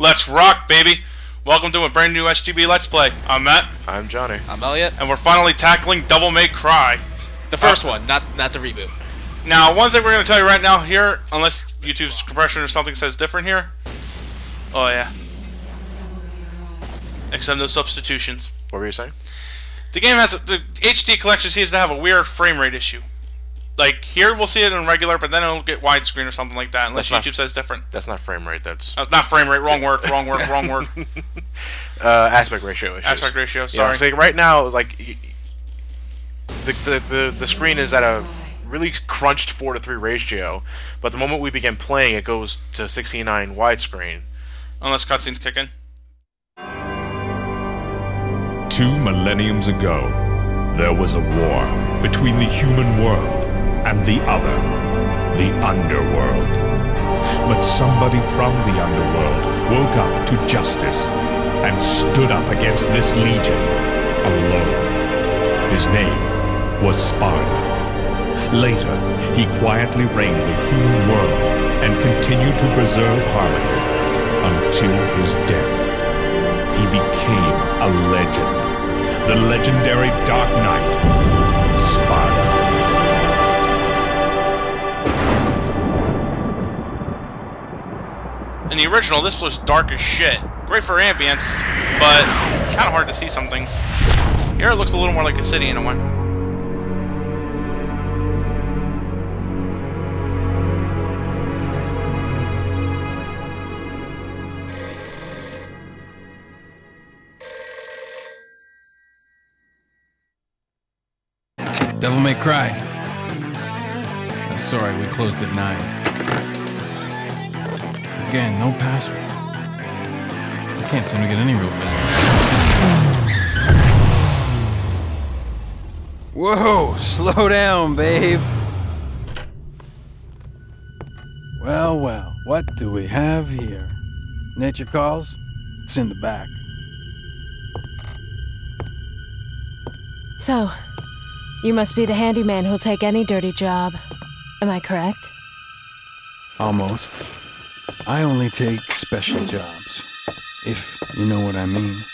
Let's rock, baby! Welcome to a brand new SGB Let's Play. I'm Matt. I'm Johnny. I'm Elliot. And we're finally tackling Devil May Cry. The first one, not the reboot. Now, one thing we're going to tell you right now here, unless YouTube's compression or something says different here. Oh, yeah. Except no substitutions. What were you saying? The game has... The HD collection seems to have a weird frame rate issue. Like, here we'll see it in regular, but then it'll get widescreen or something like that, unless YouTube says different. That's not frame rate, that's... not frame rate, wrong word. Aspect ratio issues. Aspect ratio, sorry. Yeah, so right now, like, the screen is at a really crunched 4:3 ratio, but the moment we begin playing, it goes to 16:9 widescreen. Unless cutscenes kick in. 2 millenniums ago, there was a war between the human world and the other, the underworld. But somebody from the underworld woke up to justice and stood up against this legion alone. His name was Sparta. Later, he quietly reigned the human world and continued to preserve harmony until his death. He became a legend, the legendary Dark Knight, Sparta. In the original, this was dark as shit. Great for ambience, but kind of hard to see some things. Here it looks a little more like a city in a way. Devil May Cry. Sorry, we closed at 9. Again, no password. I can't seem to get any real business. Whoa, slow down, babe. Well, well, what do we have here? Nature calls? It's in the back. So, you must be the handyman who'll take any dirty job. Am I correct? Almost. I only take special jobs, if you know what I mean.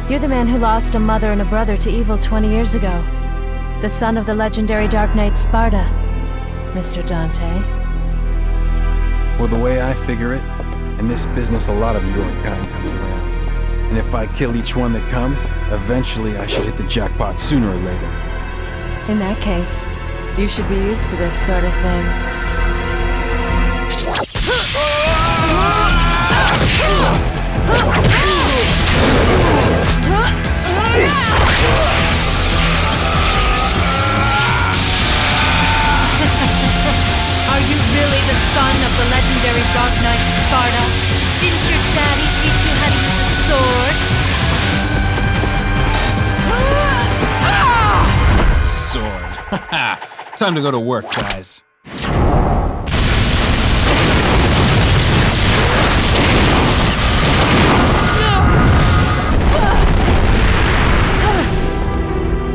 You're the man who lost a mother and a brother to evil 20 years ago. The son of the legendary Dark Knight Sparta, Mr. Dante. Well, the way I figure it, in this business a lot of your kind comes around. And if I kill each one that comes, eventually I should hit the jackpot sooner or later. In that case, you should be used to this sort of thing. Are you really the son of the legendary Dark Knight Sparta? Didn't your daddy teach you how to use a sword? Sword. Time to go to work, guys.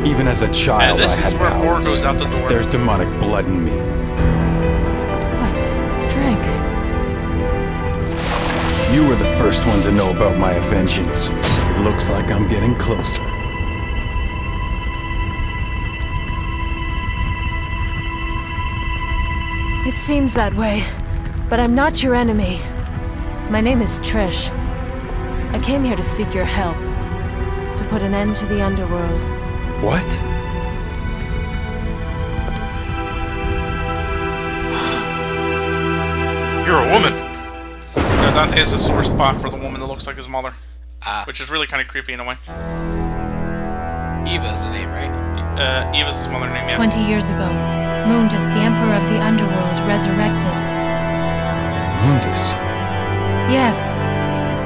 Even as a child, this I is had where horror powers. goes out the door. There's demonic blood in me. What strength? You were the first one to know about my vengeance. It looks like I'm getting closer. It seems that way, but I'm not your enemy. My name is Trish. I came here to seek your help, to put an end to the underworld. What? You're a woman! Now, Dante has a sore spot for the woman that looks like his mother. Which is really kind of creepy in a way. Eva is the name, right? Eva's his mother name, yeah. 20 years ago, Mundus, the Emperor of the Underworld, resurrected. Mundus? Yes.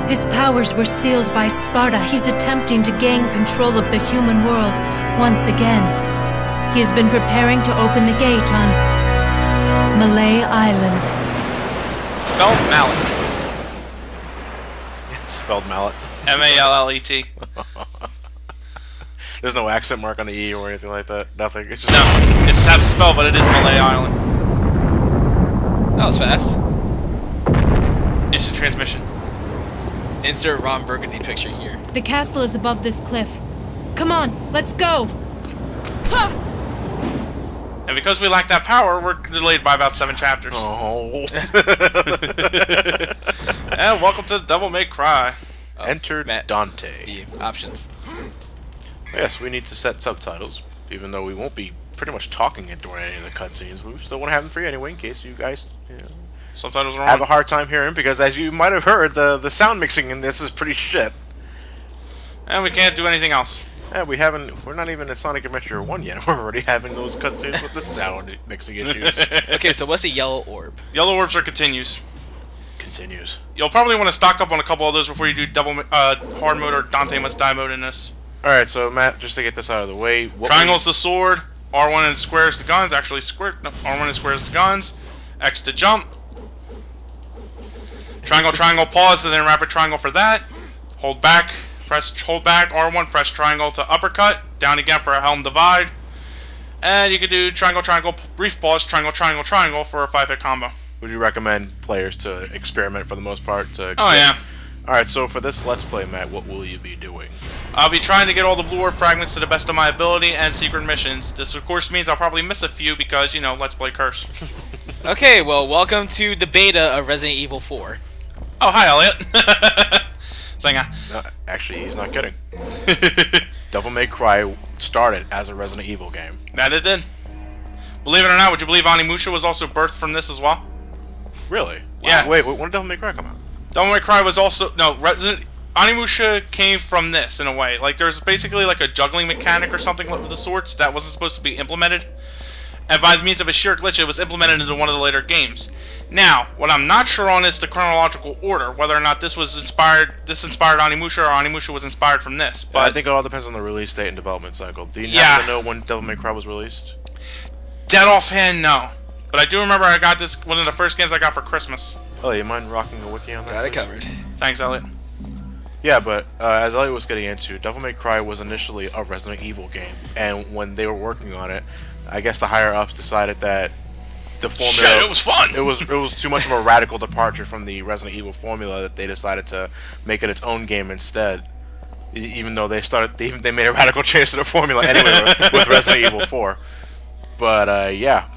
His powers were sealed by Sparta. He's attempting to gain control of the human world once again. He has been preparing to open the gate on Malay Island. Spelled mallet. Spelled mallet. M-A-L-L-E-T. There's no accent mark on the E or anything like that. Nothing. It's just No, it's not spelled, but it is Malay Island. That was fast. Instant transmission. Insert Ron Burgundy picture here. The castle is above this cliff. Come on, let's go! Ha! And because we lack that power, we're delayed by about 7 chapters. Oh. And welcome to Devil May Cry. Enter Matt, Dante. The options. Yes, we need to set subtitles, even though we won't be pretty much talking it during any of the cutscenes. We still want to have them free anyway, in case you guys Subtitles are have a on. hard time hearing, because as you might have heard, the sound mixing in this is pretty shit. And we can't do anything else. Yeah, we're not even at Sonic Adventure 1 yet. We're already having those cutscenes with the sound mixing issues. Okay, so what's a yellow orb? Yellow orbs are continues. Continues. You'll probably want to stock up on a couple of those before you do hard mode or Dante Must Die mode in this. Alright, so Matt, just to get this out of the way... Triangle's the sword, R1 and square is the guns, actually square, no, R1 and square is the guns, X to jump, triangle, triangle, pause, and then rapid triangle for that, hold back, hold back, R1, press triangle to uppercut, down again for a helm divide, and you can do triangle, triangle, brief pause, triangle, triangle, triangle for a 5-hit combo. Would you recommend players to experiment for the most part? Oh yeah. Alright, so for this Let's Play, Matt, what will you be doing? I'll be trying to get all the blue orb fragments to the best of my ability and secret missions. This of course means I'll probably miss a few because, you know, Let's Play curse. Okay, well, welcome to the beta of Resident Evil 4. Oh, hi Elliot. Singer. No, actually, he's not kidding. Devil May Cry started as a Resident Evil game. That it did. Believe it or not, would you believe Animusha was also birthed from this as well? Really? Yeah. Wait, when did Devil May Cry come out? Devil May Cry was also... No, Animusha came from this, in a way. Like, there's basically like a juggling mechanic or something with the swords that wasn't supposed to be implemented. And by means of a sheer glitch, it was implemented into one of the later games. Now, what I'm not sure on is the chronological order, whether or not this inspired Animusha or Animusha was inspired from this. But I think it all depends on the release date and development cycle. Do you Yeah. happen to know when Devil May Cry was released? dead offhand, no. But I do remember I got this one of the first games I got for Christmas. Oh, you mind rocking a wiki on that? Got it please? covered. Thanks, Elliot. Yeah, but as Elliot was getting into, Devil May Cry was initially a Resident Evil game, and when they were working on it, I guess the higher ups decided that the formula Shit, it was fun. It was too much of a radical departure from the Resident Evil formula that they decided to make it its own game instead. Even though they made a radical change to the formula anyway with Resident Evil 4. But yeah.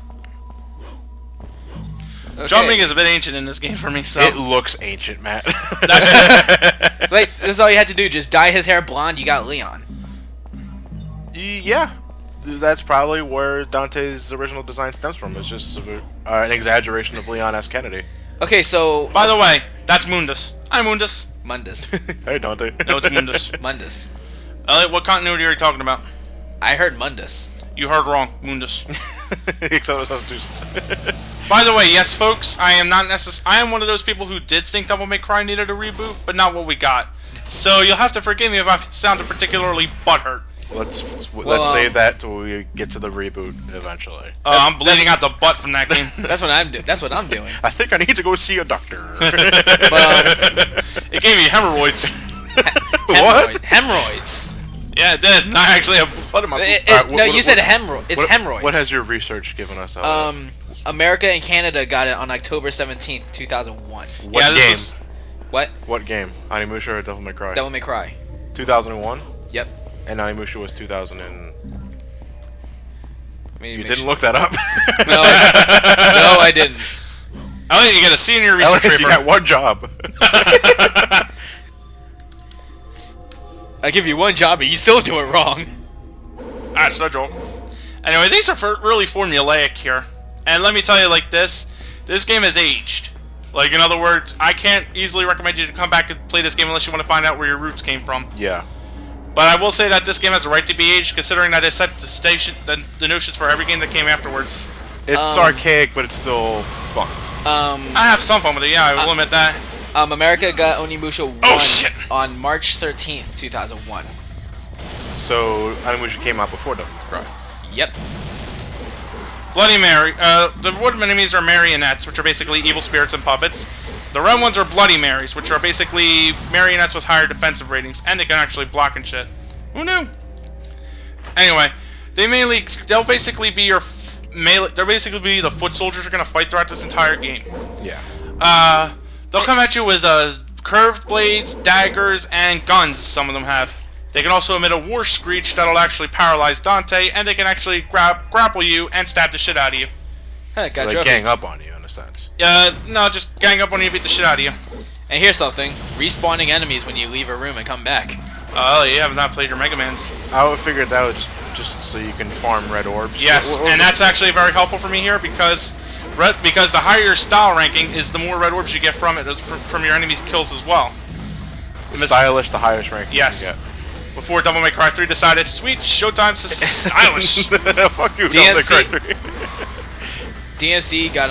Okay. Jumping is a bit ancient in this game for me, so It looks ancient, Matt. that's just, Like, this is all you had to do. Just dye his hair blonde, you got Leon. Yeah. That's probably where Dante's original design stems from. It's just an exaggeration of Leon S. Kennedy. Okay, so... By the way, that's Mundus. Hi, Mundus. Mundus. Hey, Dante. No, it's Mundus. Mundus. Elliot, what continuity are you talking about? I heard Mundus. You heard wrong. Mundus. Except Massachusetts. By the way, yes, folks, I am one of those people who did think Devil May Cry needed a reboot, but not what we got. So you'll have to forgive me if I sounded particularly butthurt. Let's save that till we get to the reboot eventually. I'm bleeding out the butt from that game. That's what I'm doing. That's what I'm doing. I think I need to go see a doctor. It gave me hemorrhoids. What? Hemorrhoids. Yeah, it did. I actually have blood in my poop. No, you said hemorrhoid. It's hemorrhoids. What has your research given us? America and Canada got it on October 17th, 2001. What Yeah, this game? was- What? What game? Animusha or Devil May Cry? Devil May Cry. 2001? Yep. And Animusha was 2000 and... Let me You make didn't sure. look that up? No, I didn't. Elliot, you get a C in your research Elliot, paper. you got one job. I give you one job, but you still do it wrong. That's no joke. Anyway, these are really formulaic here. And let me tell you like this game has aged. Like, in other words, I can't easily recommend you to come back and play this game unless you want to find out where your roots came from. Yeah. But I will say that this game has a right to be aged, considering that it set the notions for every game that came afterwards. It's archaic, but it's still fun. I have some fun with it, yeah, I will admit that. America got Onimusha 1 Oh, shit. on March 13th, 2001. So, Animusha came out before Devil May Cry. Yep. Bloody Mary. The wood enemies are marionettes, which are basically evil spirits and puppets. The red ones are Bloody Marys, which are basically marionettes with higher defensive ratings, and they can actually block and shit. Who knew? Anyway, they'll basically be your melee. They'll basically be the foot soldiers you're gonna fight throughout this entire game. Yeah. they'll come at you with curved blades, daggers, and guns. Some of them have. They can also emit a war screech that'll actually paralyze Dante, and they can actually grapple you and stab the shit out of you. Huh, got Like gang up on you in a sense. No, just gang up on you and beat the shit out of you. And here's something: respawning enemies when you leave a room and come back. Oh, you have not played your Mega Mans. I would figure that would just so you can farm red orbs. Yes, and that's actually very helpful for me here because the higher your style ranking is, the more red orbs you get from it from your enemy's kills as well. the stylish, the highest ranking. Yes. You get. Before Devil May Cry 3 decided, sweet, Showtime's stylish. Fuck you, Devil May Cry 3. DMC got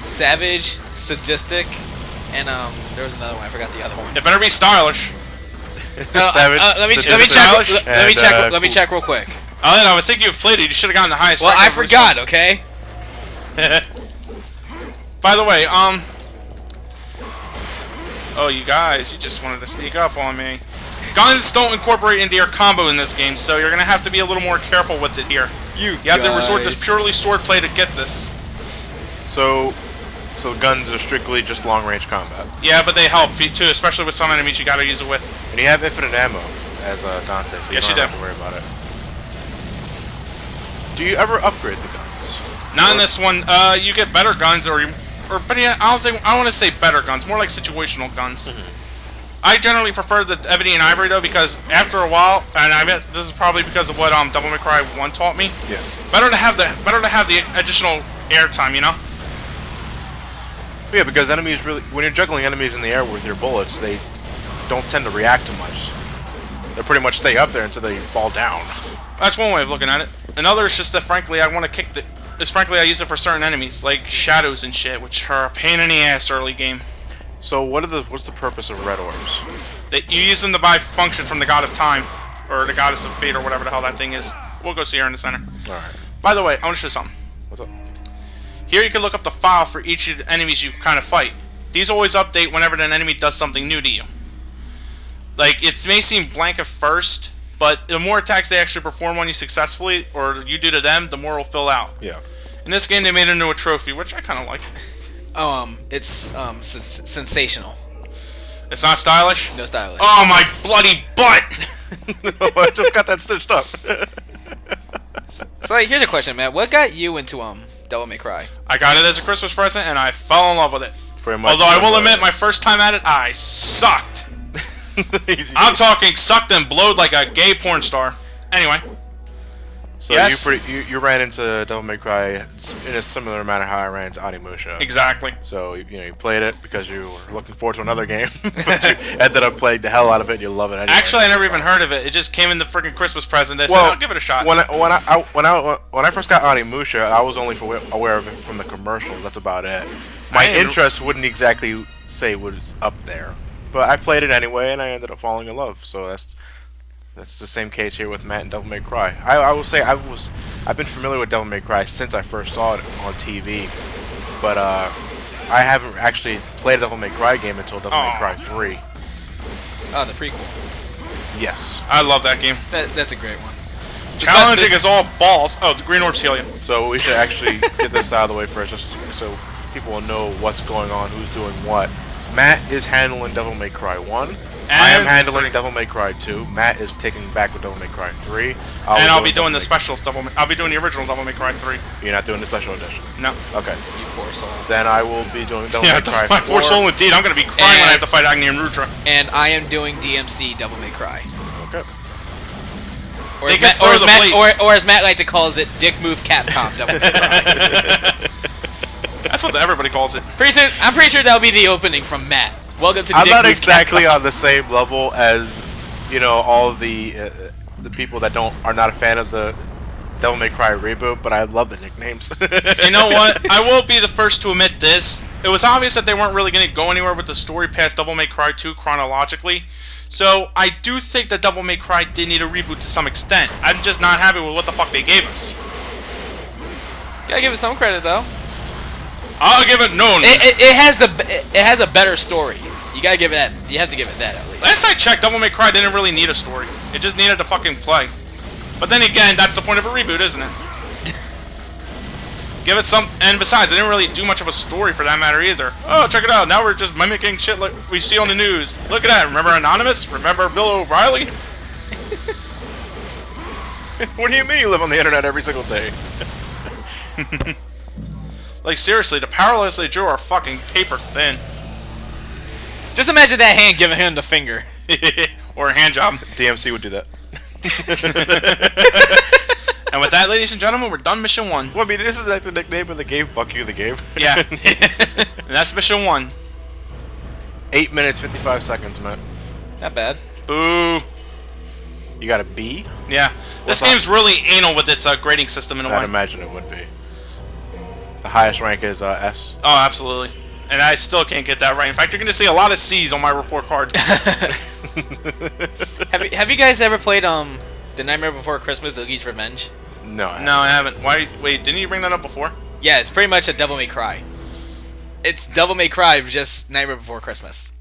savage, sadistic, and there was another one. I forgot the other one. It better be stylish. Savage, let me sadistic, Let me check real quick. Oh, no, I was thinking you played it. You should have gotten the highest. Well, I ranking forgot. results. Okay. By the way, oh, you guys, you just wanted to sneak up on me. Guns don't incorporate into your combo in this game, so you're gonna have to be a little more careful with it here. You have to resort to purely swordplay to get this. So guns are strictly just long-range combat. Yeah, but they help too, especially with some enemies you gotta use it with. And you have infinite ammo as Dante, so you Yes, don't you have to worry about it. Do you ever upgrade the guns? Not in this one. You get better guns, but yeah, I don't want to say better guns. More like situational guns. I generally prefer the Ebony and Ivory though, because after a while, and I mean this is probably because of what Devil May Cry 1 taught me. Yeah. Better to have the additional airtime, you know. Yeah, because enemies really, when you're juggling enemies in the air with your bullets, they don't tend to react too much. They pretty much stay up there until they fall down. That's one way of looking at it. Another is just that, frankly, I want to kick the. Is frankly I use it for certain enemies like shadows and shit, which are a pain in the ass early game. So what's the purpose of red orbs? That you use them to buy function from the God of Time, or the Goddess of Fate, or whatever the hell that thing is. We'll go see her in the center. All right. By the way, I want to show you something. What's up? Here you can look up the file for each of the enemies you kind of fight. These always update whenever an enemy does something new to you. Like, it may seem blank at first, but the more attacks they actually perform on you successfully, or you do to them, the more it will fill out. Yeah. In this game, they made it into a trophy, which I kind of like. It's sensational. It's not stylish? No stylish. Oh, my bloody butt! I just got that stitched up. So, like, here's a question, Matt. What got you into Devil May Cry? I got it as a Christmas present, and I fell in love with it. Pretty much. Although I will admit, my first time at it, I sucked. I'm talking sucked and blowed like a gay porn star. Anyway. So yes? you ran into Devil May Cry in a similar manner how I ran into Onimusha. Exactly. So you played it because you were looking forward to another game, but you ended up playing the hell out of it. And you love it anyway. Actually, I never even heard of it. It just came in the freaking Christmas present. They said, "I'll give it a shot." When I first got Onimusha, I was only aware of it from the commercials. That's about it. My interest wouldn't exactly say was up there, but I played it anyway, and I ended up falling in love. So that's the same case here with Matt and Devil May Cry. I will say I've been familiar with Devil May Cry since I first saw it on TV, but I haven't actually played a Devil May Cry game until Devil May Cry 3. Oh, the prequel. Yes. I love that game. That's a great one. Challenging is all balls. Oh, the green orbs heal you. So we should actually get this out of the way first, just so people will know what's going on, who's doing what. Matt is handling Devil May Cry 1. I am handling Devil May Cry 2. Matt is taking back with Devil May Cry 3. I'll be doing the specials. I'll be doing the original Devil May Cry 3. You're not doing the special edition? No. Okay. You poor soul. Then I will be doing Devil May Cry 4. My poor soul indeed. I'm going to be crying when I have to fight Agni and Rudra. And I am doing DMC Devil May Cry. Okay. Or as Matt like to calls it, Dick Move Capcom Devil May Cry. That's what everybody calls it. I'm pretty sure that'll be the opening from Matt. Welcome to I'm Dick not Move exactly Capcom. on the same level as all the people that are not a fan of the Devil May Cry reboot, but I love the nicknames. You know what? I will be the first to admit this. It was obvious that they weren't really going to go anywhere with the story past Devil May Cry 2 chronologically. So I do think that Devil May Cry did need a reboot to some extent. I'm just not happy with what the fuck they gave us. Gotta give it some credit though. I'll give it It has a better story. You gotta give it that. You have to give it that at least. Last I checked, Devil May Cry didn't really need a story. It just needed to fucking play. But then again, that's the point of a reboot, isn't it? Give it some... And besides, it didn't really do much of a story for that matter either. Oh, check it out. Now we're just mimicking shit like we see on the news. Look at that. Remember Anonymous? Remember Bill O'Reilly? What do you mean you live on the internet every single day? Like, seriously, the parallels they drew are fucking paper thin. Just imagine that hand giving him the finger. Or a hand job. DMC would do that. And with that, ladies and gentlemen, we're done mission 1. Well, I mean, this is like the nickname of the game. Fuck you, the game. Yeah. And that's mission 1. 8 minutes, 55 seconds, man. Not bad. Boo. You got a B? Yeah. This game's really anal with its grading system in a way. I'd imagine it would be. The highest rank is S. Oh, absolutely. And I still can't get that right. In fact, you're going to see a lot of C's on my report card. Have you guys ever played The Nightmare Before Christmas: Oogie's Revenge? No, No, I haven't. Why? Wait, didn't you bring that up before? Yeah, it's pretty much a Devil May Cry. It's Devil May Cry, just Nightmare Before Christmas.